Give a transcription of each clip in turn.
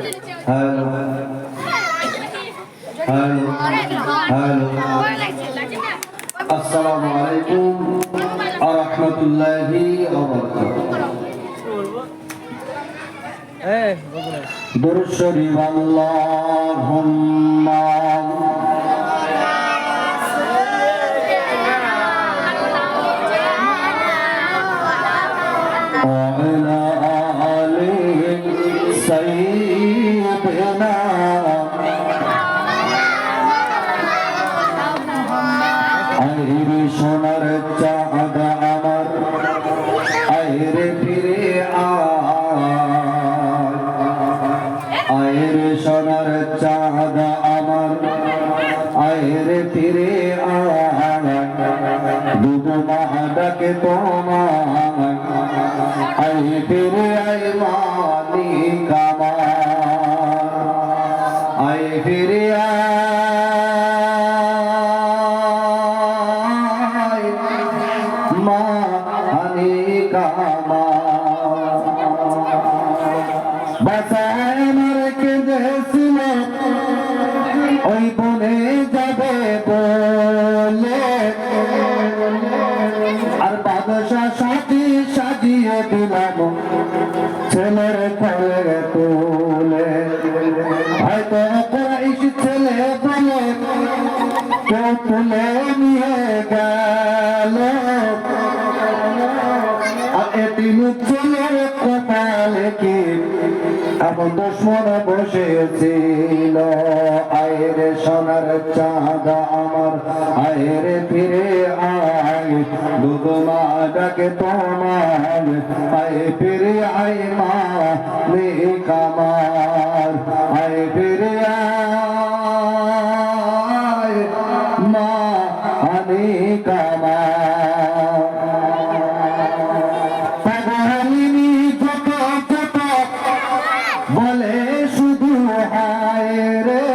Hello hello hello আসসালামু আলাইকুম ওয়া রাহমাতুল্লাহি ওয়া বারাকাতুহু দুরূদ শরীফ আল্লাহুম্মা সোনার চাঁদ আমার আয়রে ফিরে আয়রে সোনার চাঁদ আমার আয়রে ফিরে দুধ মা ডাকে তোমার আয় ফিরে আয় মালিক আমার আয় ফিরে বাসায় আমার কেঁদেছিল ওই বনে যাবে বলে আর বাদশাহ সাথী সাজিয়ে দিলাম ছেলের ঘরে তুলে হয়তো কুরাইশ ছেলে বলে কেউ তুলে নিয়ে গেল এদিন ছেলের কপালে কি এমন দুশ্মন বসেছিল আয়রে সোনার চাঁদ আমার আয়রে ফিরে আয় দুধ মা ডাকে তোমার আয় ফিরে আয় মা নেক আমার আয় ফিরে আয় মা নেক আমার বলে শুধু হায় রে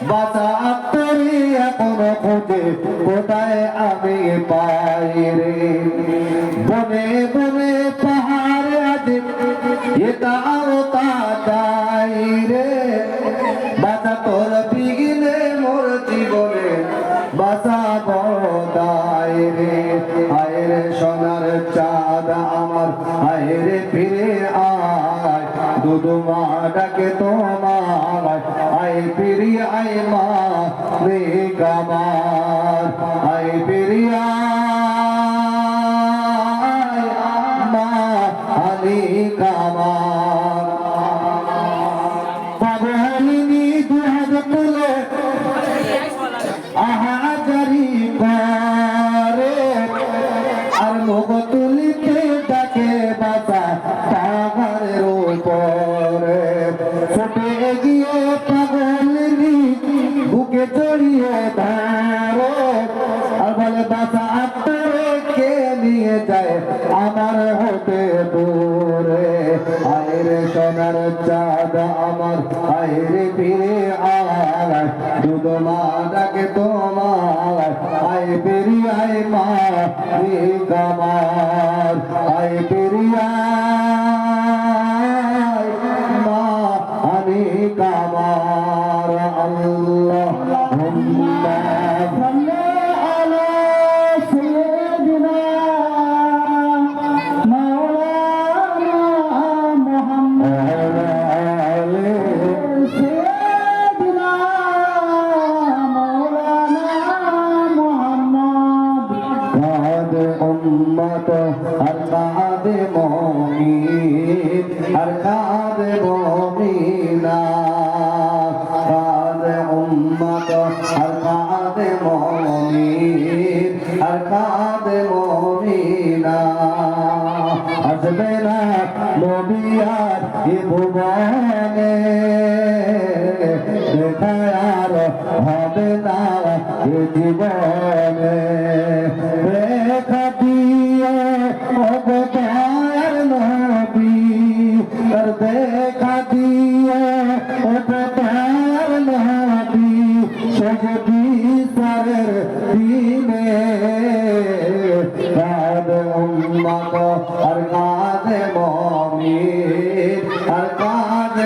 বাঁচা তোরে এখন খোঁজে কোথায় আমি পাই রে বনে বনে পাহাড়ে আছে এটাও তা যাই রে বাঁচা তোর বিঘিনে মোর জীবনে বাঁচা বদাই রে আয় রে সোনার চাঁদ আমার আয় রে ফিরে আয় দুধ মা ডাকে তোমার আয় ফিরি আয় মা নেক আমার আয় ফিরি আয় মা নেক আমার পাগলিনী দুহাত তুলে আহাজারি করে আর মুখ তুলিতে ডাকে বাঁচা পাহাড়ের উপরে ছুটে গিয়ে পাগলিনী বুকে জড়িয়ে ধরে আর বলে বাঁচা আত্মরে কে নিয়ে যায় আমার হতে দূরে আয়রে সোনার চাঁদ আমার আয়রে ফিরে আয় দুধ মা ডাকে তোমার আয় ফিরি আয় মা নেক আমার আয় ফিরি আয় মা নেক আমার আল্লাহুম্মা সাল্লি আলা সাইয়্যিদিনা মাওলানা মুহাম্মদ সাইয়্যিদিনা মাওলানা মুহাম্মদ কাদ উম্মত আর কাদ মুমিন আর কাদ মুমিনা কাদ উম্মত আর কাদ মুমিন আর কাদ মুমিনা আসবে না নবী আর এ ভুবনে দেখা আর হবে না এ জীবনে দেখা দিয়ে অবতার নবী আর দেখা দিয়ে অবতার নবী সজদি সারের দিনে কাদ উম্মত আর কাদ মুমিন আর কাদ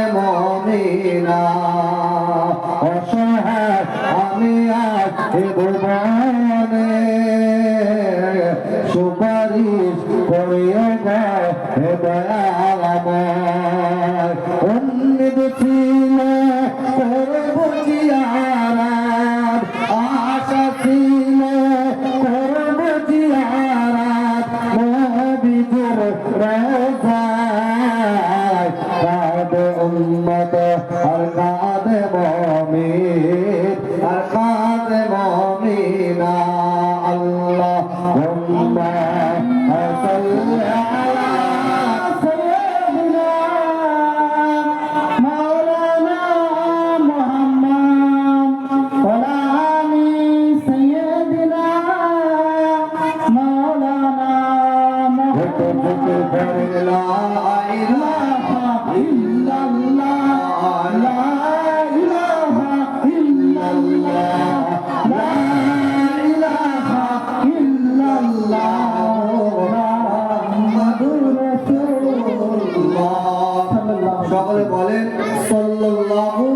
সকলে বলেন সাল্লাল্লাহু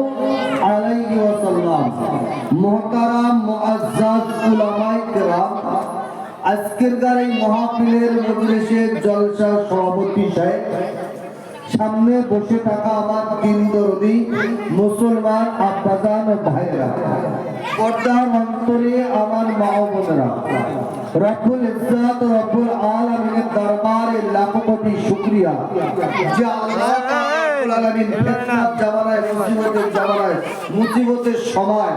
আলাইহি ওয়াসাল্লাম। মুহতারাম মুআজ্জাজ উলামায়ে কেরাম, আজকের এই মাহফিলের মজলিসের জলসা সভাপতি সাহেব, সামনে বসে থাকা আমার দিন দরদি মুসলমান আব্বাজান ভাইরা, পর্দার অন্তরে আমার মা ও বোনেরা, রব্বুল ইজ্জত রব্বুল আলামিনের দরবারে লাখ কোটি শুকরিয়া যে আল্লাহ রব্বুল আলামিন ফিতনার জামানায়, মুসিবতের জামানায়, মুসিবতের সময়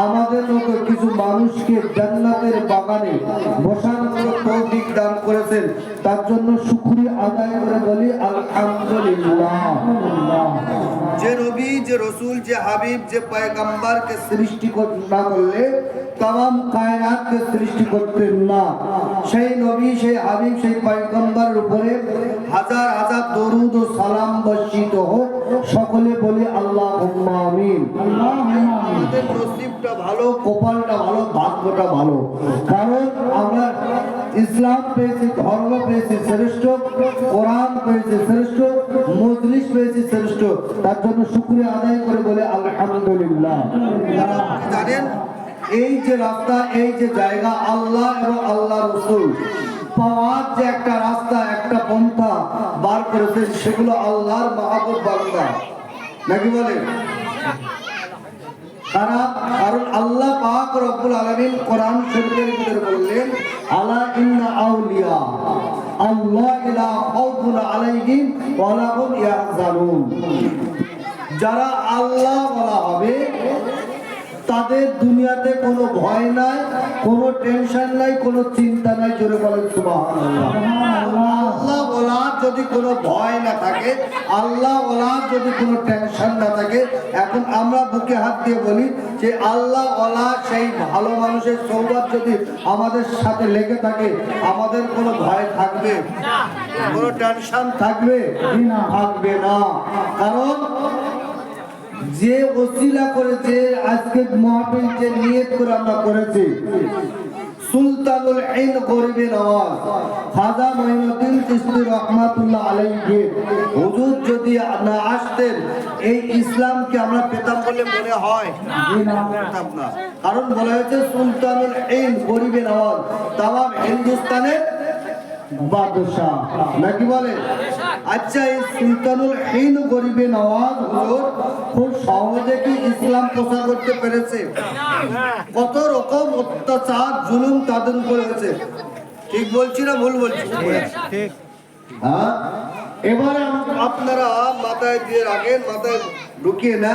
আমাদের মতো কিছু মানুষকে জান্নাতের বাগানে বসার মতো তৌফিক দান করেছেন। তার জন্য শুকরিয়া আদায় করে বলি আলহামদুলিল্লাহ। যে নবী, যে রসুল, যে হাবিব, যে পয়গম্বরকে সৃষ্টি না করলে तमाम कायनात के सृष्टि करते ना, সেই নবী, সেই হাবিব, সেই পয়গম্বরের উপরে হাজার হাজার দরুদ ও সালাম বর্ষিত হোক। সকলে বলি আল্লাহুম্মা আমিন। আমাদের নসিবটা ভালো, কপালটা ভালো, ভাগ্যটা ভালো, কারণ আমরা ইসলাম পেয়েছি, ধর্ম পেয়েছি শ্রেষ্ঠ, কোরআন পেয়েছি শ্রেষ্ঠ, মজলিস পেয়েছি শ্রেষ্ঠ। তার জন্য শুকরিয়া আদায় করে বলে আলহামদুলিল্লাহ। জানেন এই যে রাস্তা, এই যে জায়গা, আল্লাহ এবং আল্লাহ রসুল পাওয়ার যে একটা রাস্তা, একটা পন্থা বার করেছেন, সেগুলো আল্লাহর মাহবুব বান্দা, নাকি বলে? কারণ আল্লাহ পাক রব্বুল আলামিন কোরআন শরীফের ভিতরে বললেন, আলা ইন্না আউলিয়া আল্লাহ লা খাউফুন আলাইহিম ওয়া লা হুম ইয়াহজানুন। যারা আল্লাহ বলা হবে তাদের দুনিয়াতে কোনো ভয় নাই, কোনো টেনশন নাই, কোনো চিন্তা নাই। জোরে বলেন সুবহানাল্লাহ। আল্লাহ বলা যদি কোনো ভয় না থাকে, আল্লাহ বলা যদি কোনো টেনশন না থাকে, এখন আমরা বুকে হাত দিয়ে বলি যে আল্লাহ বলা সেই ভালো মানুষের সৌবত যদি আমাদের সাথে লেগে থাকে, আমাদের কোনো ভয় থাকবে? কোনো টেনশন থাকবে? থাকবে না। কারণ যে ওসিলা করে, যে আজকে মাহফিল যে নিয়ত করে আমরা করেছি, সুলতানুল হিন্দ গরিবে নওয়াজ খাজা মঈনুদ্দিন চিশতি রহমাতুল্লাহ আলাইহি হুজুর যদি না আসতেন, এই ইসলামকে আমরা পেতাম বলে মনে হয় না, পেতাম না। কারণ বলা হয়েছে সুলতানুল হিন্দ গরিবে নওয়াজ, তামাম হিন্দুস্তানের বাদশাহ, নাকি বলে? আচ্ছা, এই সুলতানুল হিন্দ গরিবে নওয়াজ হুজুর খুব সহজে কি ইসলাম প্রচার করতে পেরেছে? কত রকম অত্যাচার জুলুম তাদের উপরে হয়েছে। ঠিক বলছি না ভুল বলছি? ঠিক। হ্যাঁ, এবারে আপনারা মাথায় দিয়ে রাখেন, মাথায় ঢুকিয়ে না,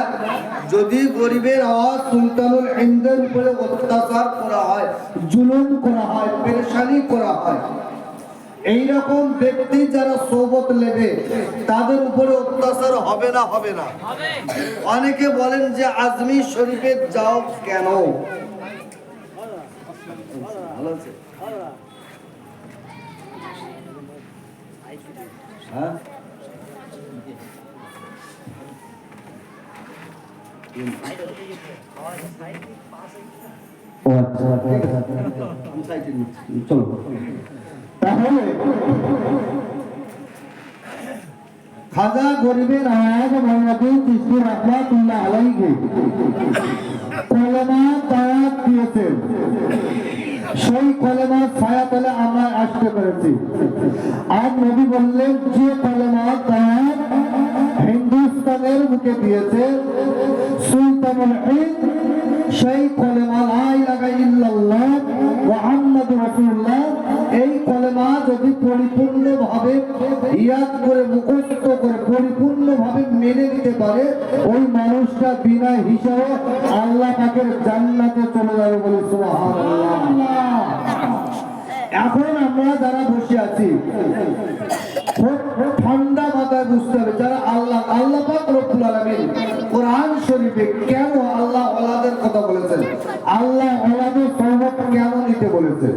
যদি গরিবের আওয়াজ সুলতানুল হিন্দের উপরে অত্যাচার করা হয়, জুলুম করা হয়, পেরেশানি করা হয়, এইরকম ব্যক্তি যারা সোবত নেবে তাদের উপরে অত্যাচার হবে না? হবে না। অনেকে বলেন যে আজমির শরীফে যাও কেন? হ্যাঁ, চলো তাহলে খাজা গরিবের আওয়াজ মঈনুদ্দিন চিশতি রহমাতুল্লাহ আলাইহি কলেমা দাওয়াত দিয়েছেন, সেই কলেমার ছায়াতলে আমরা আসতে পেরেছি। আর নবী বললেন, যে কলেমা দাওয়াত হিন্দুস্তানের বুকে দিয়েছে সুলতানুল হিন্দ, সেই কলেমা লা ইলাহা ইল্লাল্লাহ মুহাম্মাদুর রাসূলুল্লাহ, এই কলেমা যদি পরিপূর্ণভাবে ইয়াদ করে, মুখস্থ করে, পরিপূর্ণভাবে মেনে নিতে পারে, ওই মানুষটা বিনা হিসাবে আল্লাহ পাকের জান্নাতে চলে যাবে। বলে সুবহানাল্লাহ। এখন আমরা যারা বসে আছি ঠান্ডা মাথায় বুঝতে হবে, যারা আল্লাহ পাক রব্বুল আলামিন কোরআন শরীফে কেন আল্লাহ ওলাদের কথা বলেছেন, আল্লাহ ওলাদের সওবত কেন নিতে বলেছেন,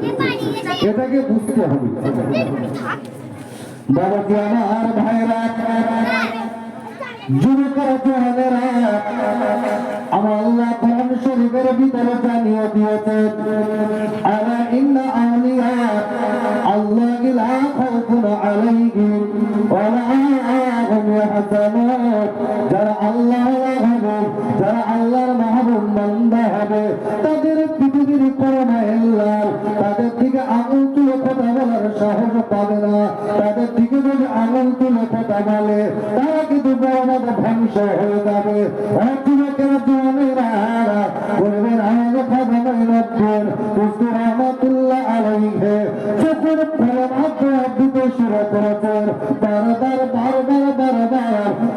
এটাকে বুঝতে হবে। বাবাজি আমার ভাইরা, যুবকেরা, জওয়ানেরা, আমার আল্লাহ কোরআন শরীফের ভিতরে জানিয়ে দিয়েছেন, আলা ইন্না আউলিয়া আল্লাহ লা খাউফুন আলাইহিম ওয়া লা হুম ইয়াহজানুন। জানো, যারা আল্লাহ হবে, যারা আল্লাহর মাহবুব বান্দা হবে, তাদের পৃথিবীর কোনো মাইল্লার তাদের দিকে আঙুল তুলে কথা বলার সাহস পাবে না। তাদের দিকে যদি আঙুল তুলে কথা বলে তারা কিন্তু বড় ধ্বংস হয়ে যাবে। যুবকেরা জোয়ানেরা বলবেন আমাদের কথা নব্বর কুস্তু রহমাতুল্লাহ আলাইহি যখন দিতে শুরু করেছেন বারবার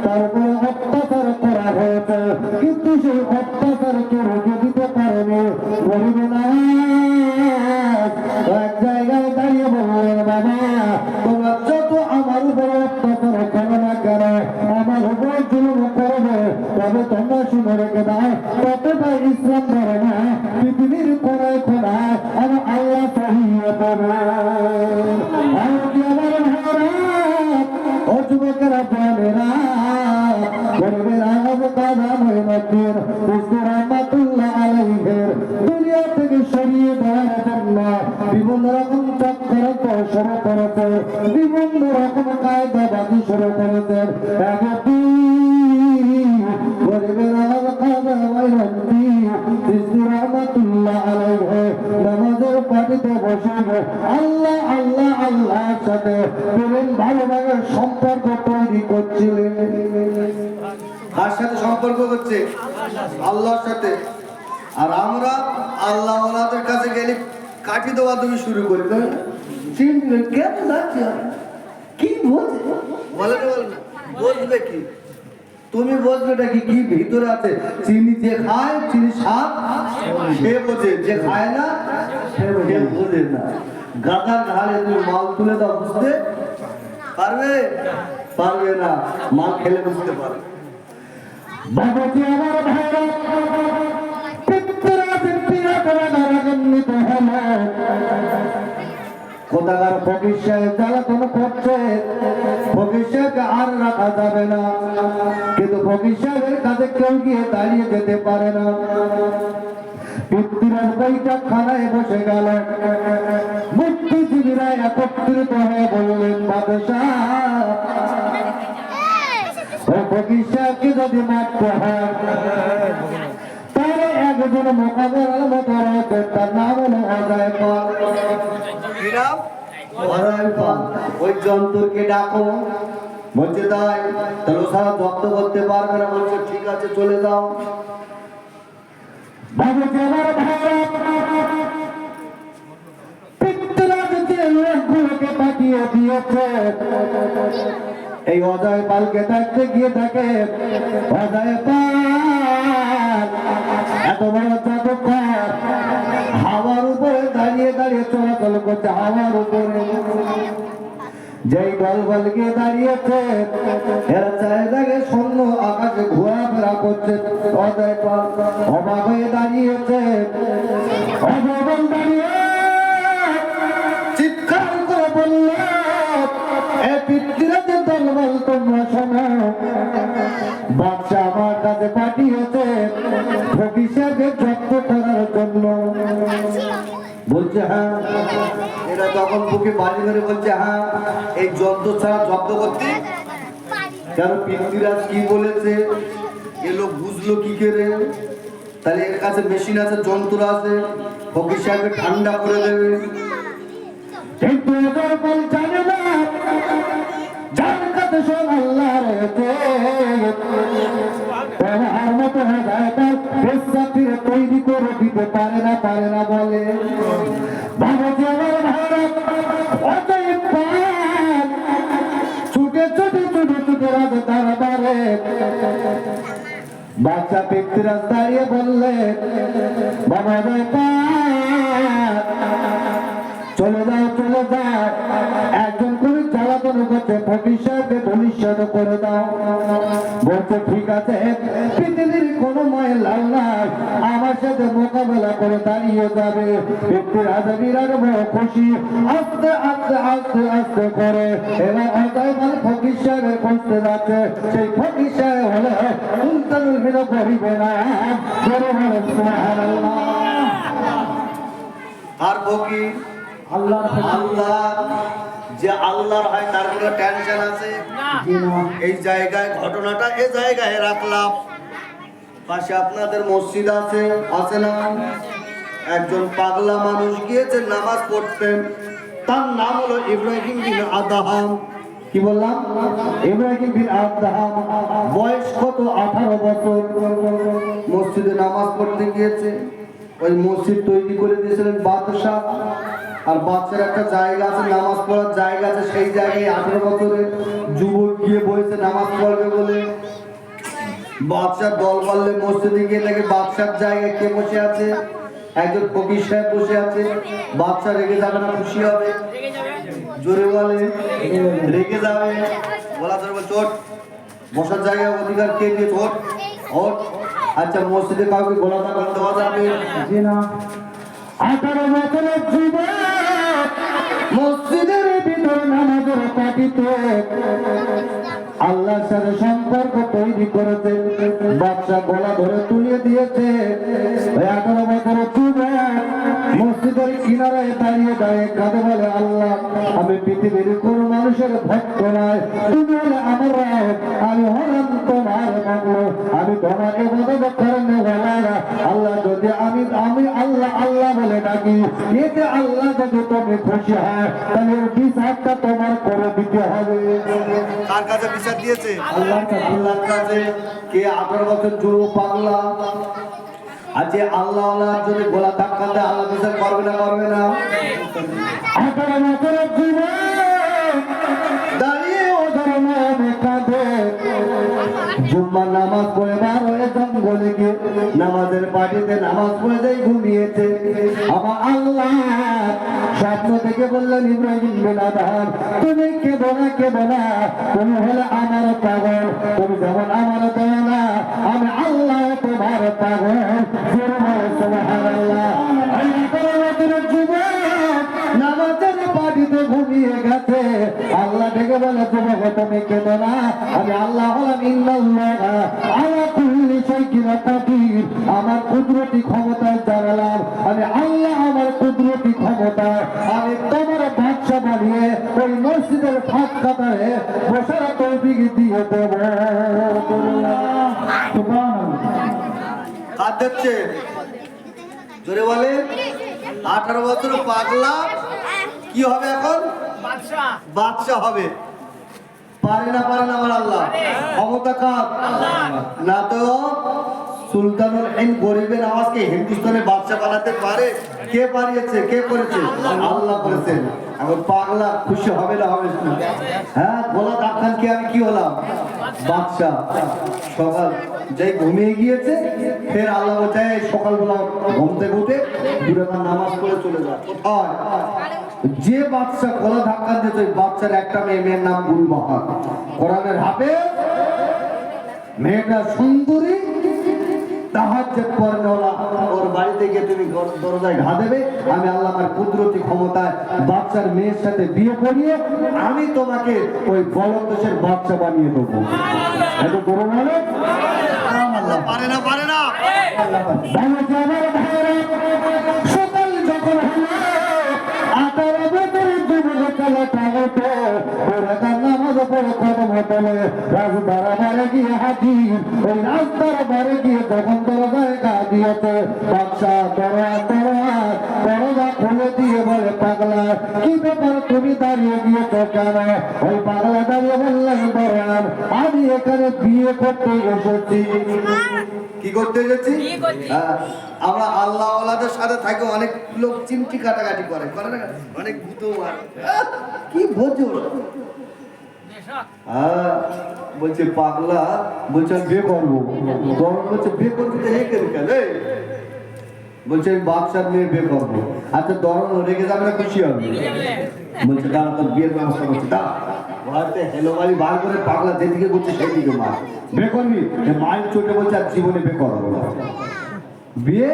তার উপরে অত্যাচার করা হয়েছে, কিন্তু সেই অত্যাচারকে রুখে দিতে পারেনি। বলবেন এক জায়গায় দাঁড়িয়ে বললেন বাবা তোমরা যত আমার উপরে অত্যাচার করো না কেন, আমার উপরে জুলুম করবে, তবে তোমরা শুনে রেখে দাও ততটা ইসলাম ধরে না পৃথিবীর কোনায় কোনায় আমি আল্লাহ চাহিয়ে দেবে। ও যুবকেরা জানেরা দুনিয়া থেকে সরিয়ে দেওয়ার জন্য বিভিন্ন রকম চক্রান্ত শুরু করেছে, বিভিন্ন রকম কায়দাবাজি শুরু করেছেন। নামাজের পাটিতে বসে আল্লাহ আল্লাহ আল্লাহর সাথে প্রেম ভালোভাবে সম্পর্ক তৈরি করছিলেন। কার সাথে সম্পর্ক করছে? আল্লাহর সাথে। আর আমরা আল্লাহ ওনাদের কাছে গেলে কাঠি দেওয়া তুমি শুরু করি, কেন যাচ্ছে কি বলছে বলে না, বলবে কি তুমি বলবে নাকি কি ভিতরে আছে? চিনি যে খায় চিনি স্বাদ সে বোঝে, যে খায় না সে বোঝে না। গাদার ঘাড়ে তুমি মাল তুলে দাও, বুঝতে পারবে? পারবে না। মাল খেলে বুঝতে পারবে। বাবাজি আমার ভাইরা কোথাকার ফকির সাহেব জ্বালাতন করছে, ফকির সাহেবকে আর রাখা যাবে না, কিন্তু ফকির সাহেবের কাছে কেউ গিয়ে দাঁড়িয়ে যেতে পারে না। পিতৃরাজ বৈঠকখানায় বসে গেল, বুদ্ধিজীবীরা একত্রিত হয়ে বললেন বাদশাহ ফকির সাহেবকে যদি মারতে হয় তাহলে একজন মোকাবেলার মতো রয়েছে, তার নাম হলো অজয় পাল। কি নাম? অজয় পাল। ওই জন্তুকে ডাকো। বলছে তাই? তাহলে সারা জব্দ করতে পারবে না। বলছে ঠিক আছে চলে যাও। লোকগুলোকে পাঠিয়ে দিয়েছে এই অজয় পালকে দেখতে গিয়ে থাকে। অজয় পাল এত বড় জাদুকর, হাওয়ার উপরে দাঁড়িয়ে দাঁড়িয়ে চলাচল করছে, হাওয়ার উপরে। যেই বল বল গিয়ে দাঁড়িয়েছে এরা চারিদিকে শূন্য আকাশে ঘোরাফেরা করছে। অজয় পাল অবাক হয়ে দাঁড়িয়েছে। অজয় পাল দাঁড়িয়ে চিৎকার করে বলল পিতৃরাজের দলবল তোমরা শোনো, বাদশা আমার কাছে পাঠিয়েছে ফকির সাহেবকে জব্দ করার জন্য। বলছে হ্যাঁ। এরা তখন বুকে বাড়ি ধরে বলছে হ্যাঁ, এই যন্ত্র ছাড়া জব্দ করতে। কেন পিতৃরাজ কি বলেছে এ লোক বুঝলো কি করে? তাহলে এর কাছে মেশিন আছে, যন্ত্র আছে, ফকির সাহেবকে ঠান্ডা করে দেবে। কিন্তু জানে না যার কাছে সব আল্লাহ রয়েছে, তোমার মতো তৈরি করে দিতে পারে না বলে। বাবাজি আমার ভারত অতএব ছুটে ছুটে ছুটে ছুটে রাজে দরবারে বাচ্চা পিতৃরাজ দাঁড়িয়ে বললে বাবা চলে যাও চলে যাও, একজন করে জ্বালাতন করছে, ফকির সাহেবকে বলিষ্ঠ করে দাও। বলছে ঠিক আছে, পৃথিবীর কোনো মায়ের লাল নাই, আমার সাথে মোকাবেলা করে দাঁড়িয়ে যাবে। পিতৃরাজ বিরাট বড় খুশি, আস্তে আস্তে আস্তে আস্তে করে এবার অজয় পাল ফকির সাহেবের খুঁজতে যাচ্ছে। সেই ফকির সাহেব হলে সুলতানুল বিন গরিবের আর ফকির আল্লাহ। আল্লাহ যে আল্লাহর হয় তার কোনো টেনশন আছে? এই জায়গায় ঘটনাটা এই জায়গায় রাখলাম। পাশে আপনাদের মসজিদ আছে, আছে না? একজন পাগলা মানুষ গিয়েছে নামাজ পড়তে, তার নাম হলো ইব্রাহিম বিন আদহাম। কি বললাম? ইব্রাহিম বিন আদহাম। বয়স কত? 18 বছর। মসজিদে নামাজ পড়তে গিয়েছে। ওই মসজিদ তৈরি করে দিয়েছিলেন বাদশাহ, আর বাচ্চার একটা জায়গা আছে, নামাজ পড়ার জায়গা আছে, সেই জায়গায় 18 বছরে যুবক গিয়ে বসে নামাজ পড়বে বলে। বাদশার দল বললে মসজিদে গিয়ে দেখে বাদশার জায়গায় কে বসে আছে? একজন ফকির সাহেব বসে আছে। বাদশা রেগে যাবে না খুশি হবে? জোরে বলে রেগে যাবে। বলা ধরবে চোট, বসার জায়গায় অধিকার কে দিয়ে চোট ওট। আচ্ছা, মসজিদে কাউকে গোলা দান দেওয়া যাবে না। 18 বছরের যুবক মসজিদের ভিতর নামাজের পাটিতে আল্লাহর সাথে সম্পর্ক তৈরি করেছে। বাদশা গলা ধরে তুলে দিয়েছে। ওই 18 বছরের যুবক মসজিদের কিনারায় দাঁড়িয়ে দাঁড়িয়ে কাঁদে বলে, আল্লাহ, আমি পৃথিবীর কোন মানুষের ভক্ত নয়, তুমি হলে আমার রব, আমি হলাম তোমার মাগলো, আমি তোমার ইবাদত করেন না। আল্লাহ, যদি আমি আল্লাহ আল্লাহ বলে ডাকি, এতে আল্লাহ যদি তুমি খুশি হয়, তাহলে বিচারটা তোমার করে দিতে হবে। কার কাছে বিচার দিয়েছে? আল্লাহর কাছে। আল্লাহর কাছে। কে? 18 বছর যুবক পাগলা। আজকে আল্লাহ যদি গোলা ধাক্কা দেয়, আল্লাহ বিচার করবে না? করবে না? 18 বছরের যুবক দাঁড়িয়ে ওদের নামে কাঁদে। জুম্মার নামাজ পড়ে বার হয়ে জঙ্গলে গিয়ে নামাজের পাটিতে নামাজ পড়ে যাই ঘুমিয়েছে। আমার আল্লাহ স্বপ্ন থেকে বললেন, ইব্রাহিম বিন আদহাম, তুমি কেঁদো না, কেঁদো না, তুমি হলে আমার পাগল, তুমি যেমন আমার দয়া না, আমি আল্লাহ তোমার পাগল। সুবহানাল্লাহ। নামাজের পাটিতে ঘুমিয়ে গেছে। আল্লাহ ডেকে বলে, যুবক, তুমি কেঁদো না, আমি আল্লাহ হলাম ইন্নাল্লাহ আলা কুল্লি শাইইন কাদির। আমার কুদরতি ক্ষমতায় জানালাম, আমি আল্লাহ আমার কুদরতি ক্ষমতায় আমি তোমার বাদশা বানিয়ে ওই মসজিদের ফাঁক কাতারে বসার তৌফিক দিয়ে দেব। হাত দিচ্ছে জোরে বলে। 18 বছর পাগলা কি হবে এখন? বাদশা হবে। পারে না? পারে না? আমার আল্লাহ। ক্ষমতা কার? না তো সুলতানুল হিন্দ গরিবের আওয়াজকে হিন্দুস্তানের বাদশা বানাতে পারে? কে পারিয়েছে? কে করেছে? আল্লাহ করেছেন। এখন পাগলা খুশি হবে না? হবে না? হ্যাঁ, গোলা ধাক্কান কি আমি কি হলাম? বাদশা। সকাল যাই ঘুমিয়ে গিয়েছে, ফের আল্লাহ বলছে সকালবেলা ঘুম থেকে উঠে দূরে নামাজ পড়ে চলে যায়। কোথায়? যে বাদশা গলা ধাক্কা দিত, ওই বাচ্চার একটা মেয়ের নাম গুলবাহার, কোরআনের হাফেজ, মেয়েটা সুন্দরী, তাহাজ্জুদ পড়নেওয়ালা। ওর বাড়িতে গিয়ে তুমি দরজায় ঘা দেবে, আমি আল্লাহ আমার কুদরতি ক্ষমতায় বাচ্চার মেয়ের সাথে বিয়ে করিয়ে আমি তোমাকে ওই বলদ দেশের বাচ্চা বানিয়ে দেবো। এত বড় মানে আল্লাহ পারে না? পারে না? সকাল যখন হলো 18 বছরের যুবক চলে তাগতে নামাজ পড়ে কদম হতলে রাজদারা বারে গিয়ে হাজির। ওই রাজদারা বারে গিয়ে যখন দরজায় গা দিয়েছে, বাদশা দরজা খুলে দিয়ে বলে, পাগলা, কি ব্যাপার, তুমি দাঁড়িয়ে গিয়েছো কেন? ওই পাগলা দাঁড়িয়ে বললেন, বরান, আমি এখানে বিয়ে করতে এসেছি। কি করতে এসেছি? আমরা আল্লাহ ওয়ালাদের সাথে থাকি, অনেক লোক চিমটি কাটাকাটি করে না? অনেক ভূত কি বোঝো? বলছে পাগলা, বলছে আমি বিয়ে করবো। বলছে বিয়ে করবি তো কেন? বলছে আমি বাদশার মেয়ে বিয়ে করবো। আচ্ছা, দরন রেখে যাবে না? খুশি হবে? বলছে দাঁড়া, তোর বিয়ের ব্যবস্থা করছি। তা ঘরে হেলো বাড়ি বার করে পাগলা যেদিকে বলছে সেদিকে মার। বিয়ে করবি? মায়ের চোটে বলছে আর জীবনে বিয়ে করবো না। বিয়ে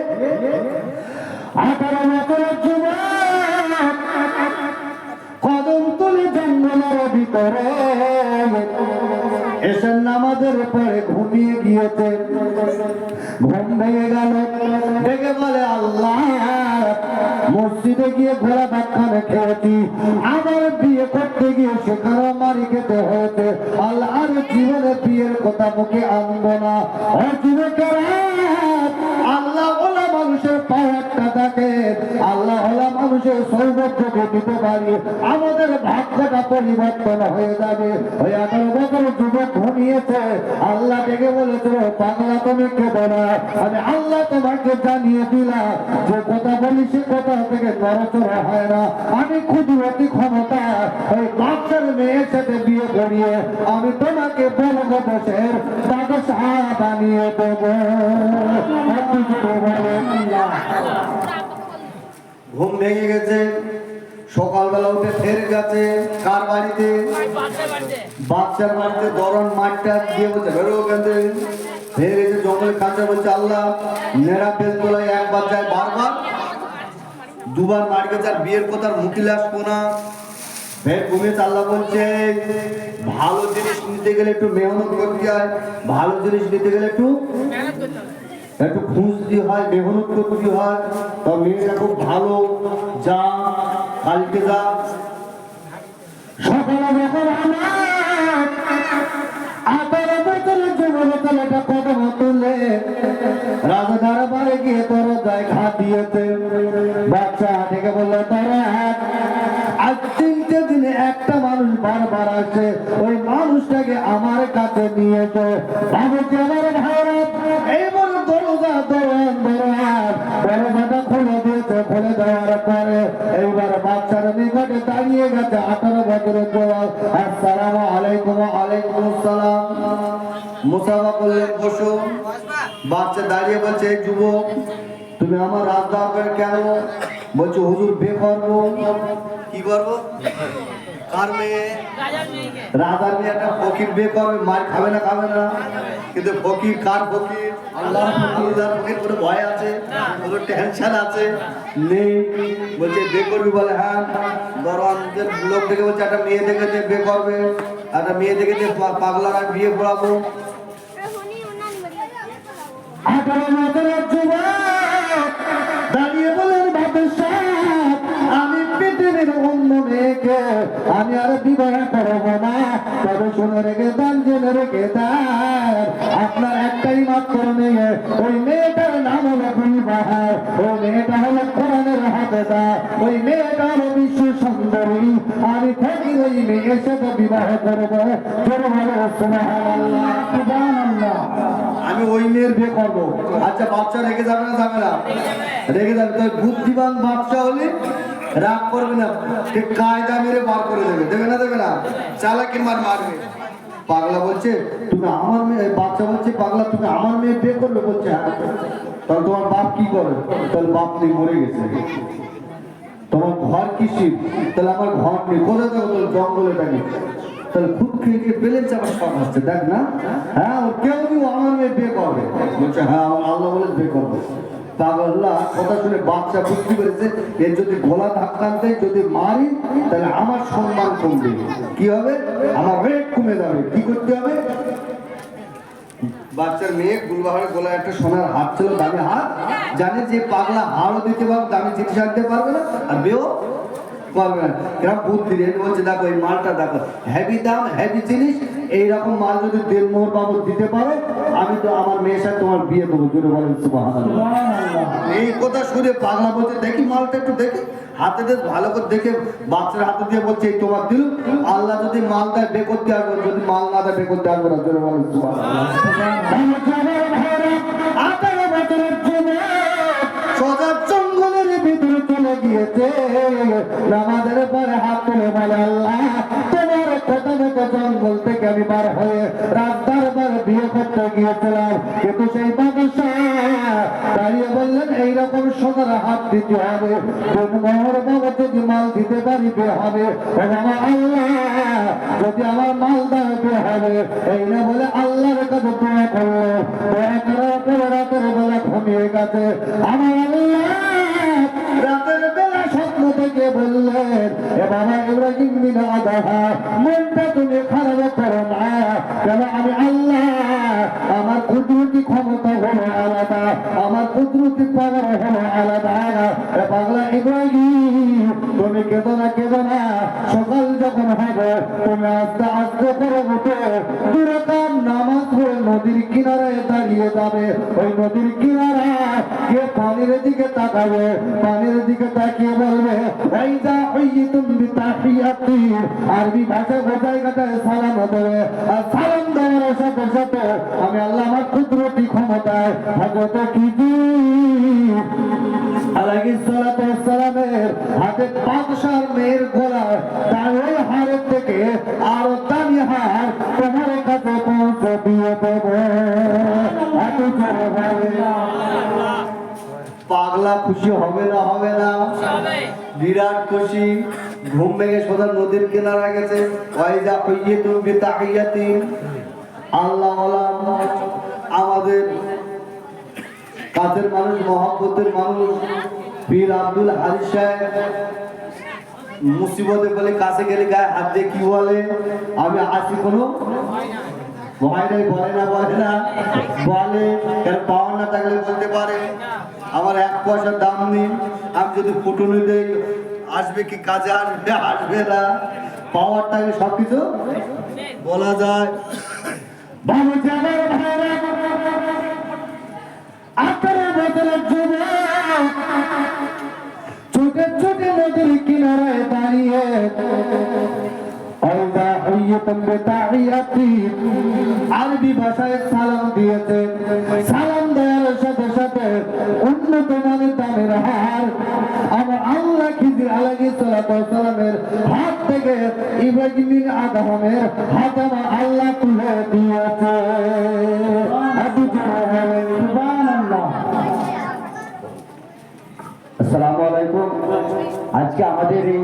18 বছরের যুবক কদম তুলে জঙ্গলের ভিতরে এসে নামাজের পরে ঘুমিয়ে গিয়েছে। ঘুম ভেঙে গেল, দেখে বলে, আল্লাহ, মসজিদে গিয়ে ঘোড়া ধাক্কা খেয়েছি, আবার বিয়ে করতে গিয়ে সেখানেও মারি খেতে হয়েছে। কথা মুখে আনবো না। আল্লাহ ওলা মানুষের পাওয়ারটা থাকে, আল্লাহ ওলা মানুষের সৌভাগ্যকে দিতে পারি, আমাদের ভাগ্যটা পরিবর্তন হয়ে যাবে। ওই 18 বছর যুবক ঘুমিয়েছে, আল্লাহ ডেকে বলেছিল পাগলা তুমি কেঁদো না, আমি আল্লাহ তোমাকে জানিয়ে দিলাম যে কথা বলি সে কথা থেকে নড়াচড়া হয় না। আমি কুদরতি ক্ষমতা ওই বাচ্চার মেয়ের সাথে বিয়ে করিয়ে আমি তোমাকে বলবো দেশের বাদশাহ বানিয়ে দেবো। ঘুম ভেঙে গেছে, সকালবেলা উঠে ফের গেছে কার বাড়িতে? বাচ্চার বাড়িতে। দরন মাঠটা দিয়ে বলছে বেরো ওখানে। ফের এসে জঙ্গলের কাছে বলছে আল্লাহ নেড়া বেলতলায় একবার যায় বারবার, দুবার মার গেছে আর বিয়ের কথার মুখিলে আসবো না। ফের ঘুমিয়ে আল্লাহ বলছে ভালো জিনিস নিতে গেলে একটু মেহনত করতে হয়, ভালো জিনিস নিতে গেলে একটু খুঁজতে হয়, মেহনত করতে হয়। তো মেয়েটা খুব ভালো, যা কালকে যা। সকালে যখন কদম তুলে রাজা দরবারে গিয়ে দরজায় ঘা দিয়েছে। বাচ্চা থেকে বললো তারা আজ 3টে দিনে একটা মানুষ বারবার আসে, ওই মানুষটাকে আমার কাছে নিয়েছে। ভাবছি আমার ভাইরা এই বলে দরজাটা খুলে দিয়েছে। খুলে দেওয়ার পরে এইবার বাচ্চার নিকটে দাঁড়িয়ে গেছে 18 বছরের জওয়ান। আসসালামু আলাইকুম। ওয়ালাইকুম আসসালাম। মুসাফা করলেন বসো। বাচ্চা দাঁড়িয়ে বলছে এই যুবক তুমি আমার রাস্তা কেন? বলছে হুজুর বিয়ে করবো। কি করবো? কার মেয়ে? রাজার মেয়ে। একটা ফকির বিয়ে করবে, মার খাবে না খাবে না, কিন্তু ফকির কার ফকির? আল্লাহর ফকির। কোনো ভয় আছে? কোনো টেনশন আছে? নেই। বলছে বিয়ে করবি? বলে হ্যাঁ। দরওয়ানদের লোক দেখে বলছে একটা মেয়ে দেখেছে বিয়ে করবে, একটা মেয়ে দেখেছে পাগলার আমি বিয়ে পড়াবো। 18 বছরের যুবক দাঁড়িয়ে বলেন বাদশাহ আমি পৃথিবীর অন্য মেয়েকে আমি আর বিবাহ করবো না, তবে শুনে রেখে দেন, জেনে রেখে দেন আপনার একটাই মাত্র মেয়ে, ওই মেয়েটার নাম হলো বিবাহ, ওই মেয়েটা হলো কোরআনের হাফেজা, ওই মেয়েটা হলো বিশ্ব সুন্দরী। আমি থাকি ওই মেয়ের সাথে বিবাহ করবো। আমি ওই মেয়ের বিয়ে করবো। আচ্ছা বাচ্চা রেখে যাবে না? যাবে না, রেখে যাবে। তো বুদ্ধিমান বাচ্চা হলে রাগ করবে না, ঠিক কায়দা মেরে বার করে দেবে। দেবে না? দেবে না? চালাকি মারবে। পাগলা বলছে তুমি আমার মেয়ে, বাচ্চা বলছে পাগলা তুমি আমার মেয়ে বিয়ে করবে? বলছে হ্যাঁ। তাহলে তোমার বাপ কি করে? তাহলে বাপ নেই, মরে গেছে। তোমার ঘর কিসির? তাহলে আমার ঘর নেই। কোথায় থাকো? জঙ্গলে থাকি। তাহলে খুব খেয়ে পেলেন চাপার সব আসছে, দেখ না? হ্যাঁ ও কেউ আমার মেয়ে বিয়ে করবে। বলছে হ্যাঁ আল্লাহ বলে বিয়ে করবে। পাগল্লা কথা শুনে বাচ্চা বুঝতে পেরেছে এর যদি গলা ধাক্কাতে যদি মারি তাহলে আমার সম্মান কমবে। কি হবে? আমার রেট কমে যাবে। কি করতে হবে? বাচ্চার মেয়ে গুলবাহারের গলায় একটা সোনার হাত ছিল, দামি হাত। জানে যে পাগলা হারও দিতে পারবে, দামি জিনিস আনতে পারবে না, আর বেও পারবে না। এরা বুদ্ধি রেট বলছে দেখো এই মালটা দেখো হেভি দাম, হেভি জিনিস, এইরকম মাল যদি 1.5 মোহর বাবদ দিতে পারো আমি তো আমার মেয়ের সাথে তোমার বিয়ে দেবো। জোরে বলেন সুবহানাল্লাহ। এই কথা শুনে পাগলা বলছে দেখি মালটা একটু দেখি, হাতে দিয়ে ভালো করে দেখে বাচ্চার হাতে দিয়ে বলছে এই তোমার দিল। আল্লাহ যদি মাল দেয় বে করতে আসবে, যদি মাল না দেয় বে করতে আসবে না। জোরে বলেন সুবহানাল্লাহ। সজাগ জঙ্গলের ভিতরে চলে গিয়েছে, নামাজের পরে হাত তুলে বলে আল্লাহ তোমার কথা মতো জঙ্গল থেকে আমি বার হয়ে রাস্তার বার বিয়ে করতে গিয়েছিলাম, কিন্তু সেই বাদশাহ দাঁড়িয়ে বললেন এইরকম সোনার হাত দিতে হবে, মোহর বাবা যদি মাল দিতে পারি বিয়ে হবে। বাবা আল্লাহ যদি আমার মাল দেওয়া বিয়ে হবে। এই না বলে আল্লাহর কাছে দোয়া করলো। দোয়া করার পরে রাতের বেলা ঘুমিয়ে গেছে। আমার আল্লাহ রাতের বেলা স্বপ্ন থেকে বললেন এ বাবা ইব্রাহিম বিন আদহা মনটা তুমি খারাপ করো না, কেন আমি আল্লাহ আমার কুদরতি ক্ষমতা হলো আলাদা, আমার কুদরতি পাওয়ার হলো আলাদা। এ পাগলা ইব্রাহিম তুমি কেঁদো না, সকাল যখন হবে তুমি আস্তে আস্তে করে উঠে দুরাকাত নামাজ পড়ে নদীর কিনারে দাঁড়িয়ে যাবে। ওই নদীর কিনারা গিয়ে পানির দিকে তাকাবে, পানির দিকে তাকিয়ে বলবে ওয়াইদা হুইয়িতুম বিতাহিয়াতি, আরবি ভাষা বোঝায় কাটায় সালাম দেবে। আর সালাম দেওয়ার সাথে সাথে আমি আল্লাহ আমার কুদরতি ক্ষমতায় হযরত খিজির আলাইহিস সালাতু ওয়াস সালামের হাতে বাদশার মেয়ের গলা তার ওই হাড়ের থেকে আরো দামি হাড় তোমার কাছে পৌঁছে দিয়ে দেবো। এত জোরে হবে পাগলা খুশি হবে না? হবে না? বিরাট খুশি। ঘুম ভেঙে সোজা নদীর কিনারা গেছে। ওয়াইজা হুইয়িতুম বিতাহিয়াতি, আল্লাহ আমাদের কাছের মানুষ, মহব্বতের মানুষ পীর আব্দুল হারিস সাহেব মুসিবতে বলে কাছে গেলে গায়ে হাত দিয়ে কি বলে, আমি আসি কোনো ভয় নাই, বলে না বলে কেন? পাওয়ার না থাকলে বলতে পারে আমার 1 পয়সার দাম নেই, আমি যদি ফুটুনি দেই আসবে কি কাজে? আসবে না। পাওয়ার থাকলে সবকিছু বলা যায়। ভালো জানার ভাইরা, 18 বছরের যুবক ছুটে ছুটে নদীর কিনারায় দাঁড়িয়ে ওয়াইদা হুইয়িতুম বিতাহিয়াতি, আরবি ভাষায় সালাম দিয়েছে। সালাম দেওয়ার সাথে সাথে উন্নত মানের দামের হার আমার আল্লাহ খিজির আলাইহিস সালাতু ওয়াস সালামের হাত থেকে ইব্রাহিম বিন আদমের হাতে আমার আল্লাহ তুলে দিয়েছে। আবু জাহেল সুবহানাল্লাহ। আসসালামু আলাইকুম। আজকে আমাদের এই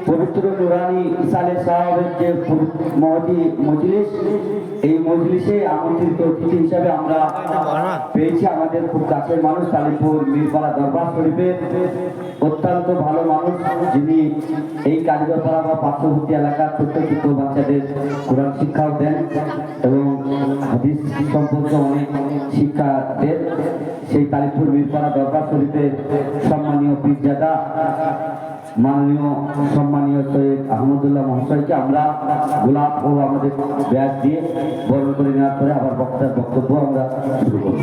পবিত্র নুরানি ইসালে সাহেবের যে মজলিস, এই মজলিসে আমন্ত্রিত অতিথি হিসাবে আমরা পেয়েছি আমাদের খুব কাছের মানুষ, কালীপুর মিরপাড়া দরবার শরীফের অত্যন্ত ভালো মানুষ, যিনি এই কারিগরপাড়া বা পার্শ্ববর্তী এলাকার ছোট্ট ছোট্ট বাচ্চাদের কোরআন শিক্ষাও দেন এবং হাদিস সম্পর্কে অনেক শিক্ষা দেন। সেই কালীপুর মিরপাড়া দরবার শরীফের সম্মানীয় পীরজাদা মাননীয় সম্মানীয় সৈয়দ আহমদুল্লাহ মহাশয়কে আমরা গোলাপ ও আমাদের ব্যাগ দিয়ে বরণ করে নেওয়ার পরে আবার বক্তার বক্তব্য আমরা শুরু করব।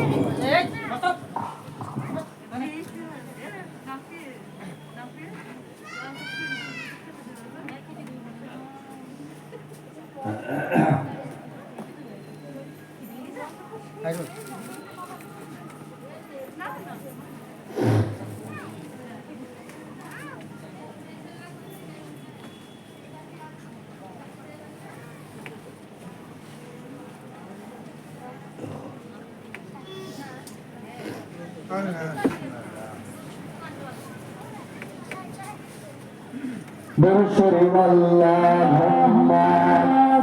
বর্ষরে আল্লাহুম্মা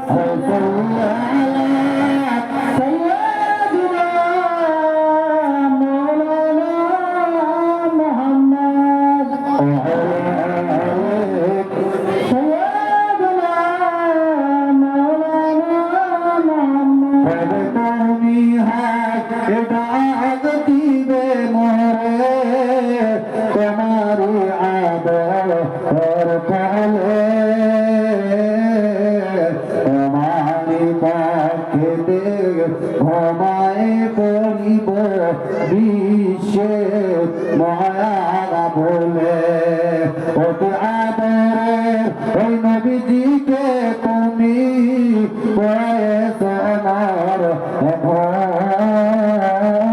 সাল্লি আলা সাইয়্যিদিনা মাওলানা মুহাম্মদ ওয়া আলা সাইয়্যিদিনা মাওলানা মুহাম্মদ। তুমি হাত ডাক দিবে মোরে তোমারি আদর কালে, তোমারি পক্ষে ঘুমায় বলিব বিশ্বে মায়া বলে। অতি আদরে ওই নবীজিকে তুমি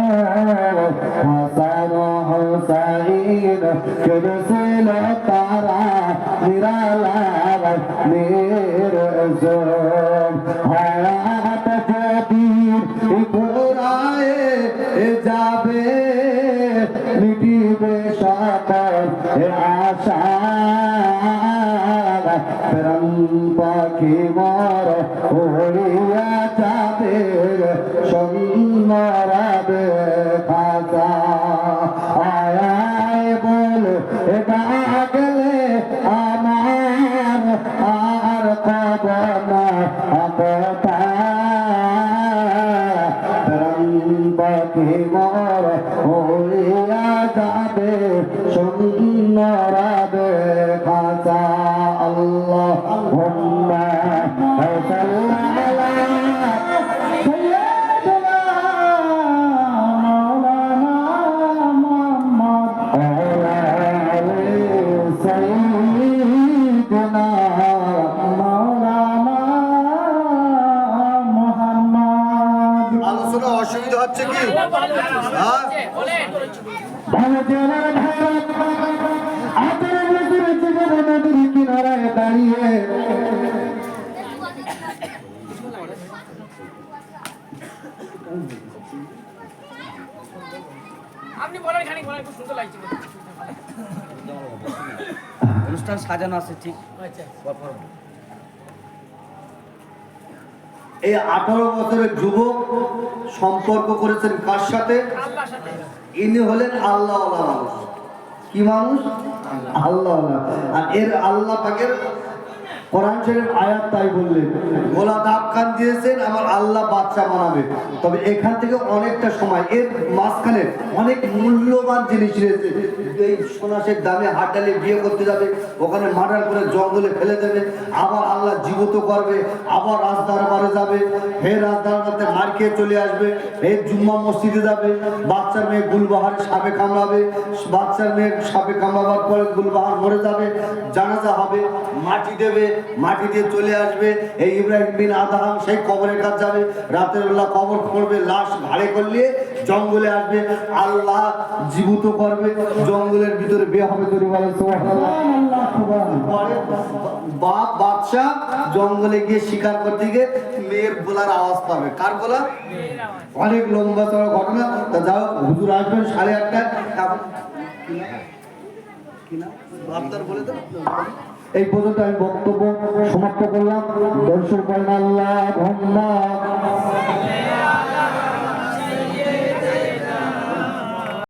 আমার হাসান হুসাইন কেবল তারা নিরালার নির্জন হায়াত যদি ঘোরায় যাবে মিটিবে সকল আশা। প্রাণ পাখি মর উড়িয়া যাবে সুন্দরাবে খাজা। আয় বল ডাকলে আমার আর কবনা কথা। প্রাণ পাখি মর উড়িয়া যাবে সুন্দরাবে খাজা। আলোচনা অসুবিধা হচ্ছে কি? হ্যাঁ? কিনারায় দাঁড়িয়ে আপনি বলেন খানিক বলেন, খুব সুন্দর লাগছে। অনুষ্ঠান সাজানো আছে ঠিক। আচ্ছা এই 18 বছরের যুবক সম্পর্ক করেছেন কার সাথে? আল্লাহর সাথে। ইনি হলেন আল্লাহ মানুষ। কি মানুষ? আল্লাহ। আর এর আল্লাহ পাকের কোরআন শরীফ আয়াত তাই বললেন, গোলা দাগ কান দিয়েছেন আমার আল্লাহ বাচ্চা বানাবে। তবে এখান থেকে অনেকটা সময় এর মাঝখানে অনেক মূল্যবান জিনিস রয়েছে। এই সোনাশের দামে হাটালে বিয়ে করতে যাবে, ওখানে মার্ডার করে জঙ্গলে ফেলে দেবে, আবার আল্লাহ জীবিত করবে, আবার রাজদরবারে যাবে, ফের রাজদরবারে মার খেয়ে চলে আসবে, ফের জুম্মা মসজিদে যাবে, বাচ্চার মেয়ে গুলবাহারে সাপে কামড়াবে, বাচ্চার মেয়ে সাপে কামড়াবার পরে গুলবাহার মরে যাবে, জানাজা হবে, মাটি দেবে, মাটি দিয়ে চলে আসবে। এই ইব্রাহিম বিন আদহাম সেই কবরের কাছে যাবে, রাতের বেলা কবর করবে, লাশ ঘাড়ে করলে জঙ্গলে আসবে, আল্লাহ জীবিত করবে, জঙ্গলের ভিতরে বিয়ে হবে। বাপ বাদশা জঙ্গলে গিয়ে শিকার করতে গিয়ে মেয়ের গোলার আওয়াজ পাবে। কার গোলা? অনেক লম্বা চড়া ঘটনা। তা যাও, হুজুর আসবেন 8:30টায়। বলে দেন। এই পর্যন্ত আমি বক্তব্য সমাপ্ত করলাম। দর্শক আল্লাহ